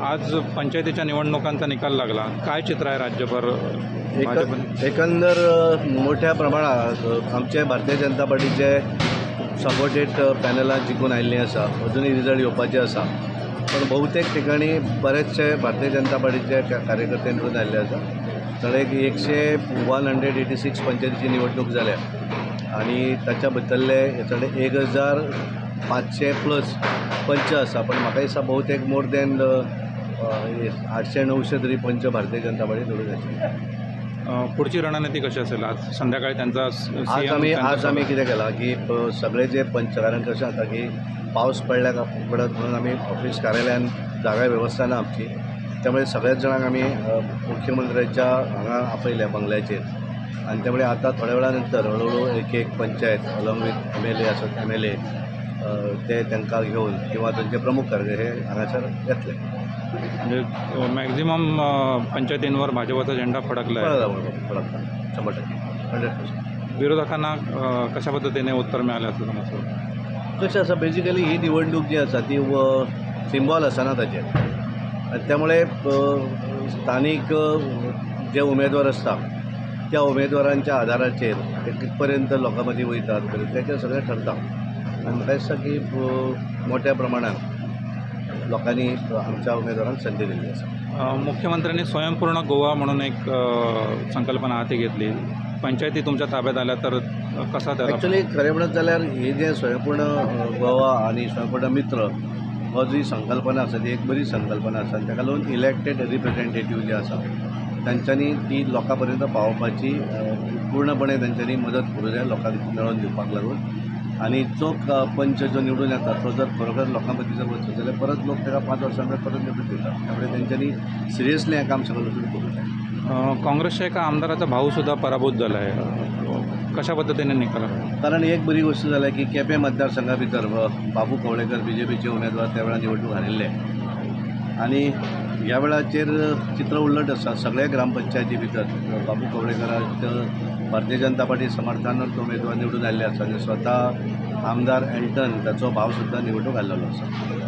आज पंचायतीच्या निवडणुकांचा निकाल लागला, काय चित्र आहे राज्यभर? एकंदर मोठ्या प्रमाणात आमचे भारतीय जनता पार्टीचे सपोर्टेड पॅनलां जिखून आयिल्लीं आसा, अजुनूय रिजल्ट येवपाचे आसा, पण बहुतेक ठिकाणी बरेचशे भारतीय जनता पार्टीचे कार्यकर्ते निवडून आयिल्ले आसा. थोडे 186 पंचायतीची निवडणूक जाल्या आणि ताच्या भितरले थोडे 1500+ पंच आसा, पण म्हाका दिसता बहुतेक मोर दॅन 800-900 तरी पंच भारतीय जनता पार्टी निवडून येतले. पुढची रणनीती कशी असेल? आज संध्याकाळी त्यांचा आज आमी कितें केलां की सगळे जे पंच, कारण कशें जाता की पावस पडत म्हणून आमी ऑफिस कार्यालयान जागा वेवस्था ना आमची, त्यामुळे सगळ्याच जाणांक आमी मुख्यमंत्र्याच्या हांगा आपयल्या बंगल्याचेर, आणि त्यामुळे आता थोड्या वेळा नंतर हळूहळू एक पंचायत अलॉंग विथ MLA आसत, MLA ते तांकां घेवन किंवा तांचे प्रमुख कार्य हे हांगासर येतले. म्हणजे मॅक्झिमम पंचायतींवर भाजपचा झेंडा फडकला आहे. फडकता 100%, 100%. विरोधकांना कशा पद्धतीने उत्तर मिळालं असं समजतं? कशें आसा, बेजिकली ही निवडणूक जी आसा ती सिम्बॉल आसा ना ताचेर, आनी त्यामुळे स्थानीक जे उमेदवार आसता त्या उमेदवारांच्या आधाराचेर ते कितपर्यंत लोकां मदीं वयतात तेचेर सगळें ठरता, आनी म्हाका दिसता की मोठ्या प्रमाणात लोकांनी आमच्या उमेदवारांक संधी दिल्ली आसा. मुख्यमंत्र्यांनी स्वयंपूर्ण गोवा म्हणून एक संकल्पना हाती घेतली. पंचायती तुमच्या ताब्यात आल्या तर कसा त्याला? ॲक्च्युली खरें म्हणत जाल्यार ही जे स्वयंपूर्ण गोवा आणि स्वयंपूर्ण मित्र हो जी संकल्पना आसा ती एक बरी संकल्पना आसा, ताका लागून इलेक्टेड रिप्रेझेंटेटीव जे आसा तांच्यांनी ती लोकां पर्यंत पावोवपाची पूर्णपणे तांच्यांनी मदत करूं जाय लोकांक मेळोवन दिवपाक लागून. आणि जो पंच जो निवडून येता तो जर खरोखर लोकां मदीं जर वचत जाल्यार परत लोक ताका 5 वर्सां परत निवडून दितात, त्यामुळे तांच्यांनी सिरियसली हें काम सगळें वचून करूं जाय. काँग्रेसच्या एका आमदाराचा भाऊसुद्धा पराभूत झाला आहे, कशा पद्धतीने निकाल? कारण एक बरी गोष्ट जाल्या की केपें मतदारसंघा भितर बाबू कवळेकर BJPचे उमेदवार त्या वेळार निवडणूक हारिल्ले, आणि ह्या वेळाचेर चित्र उलट आसा. सगळे ग्रामपंचायती भितर बाबू कवळेकराक भारतीय जनता पार्टी समर्थनान उमेदवार निवडून आयिल्ले आसा, आनी स्वता आमदार एल्टन ताचो भाव सुद्दां निवडणूक हारलेलो आसा.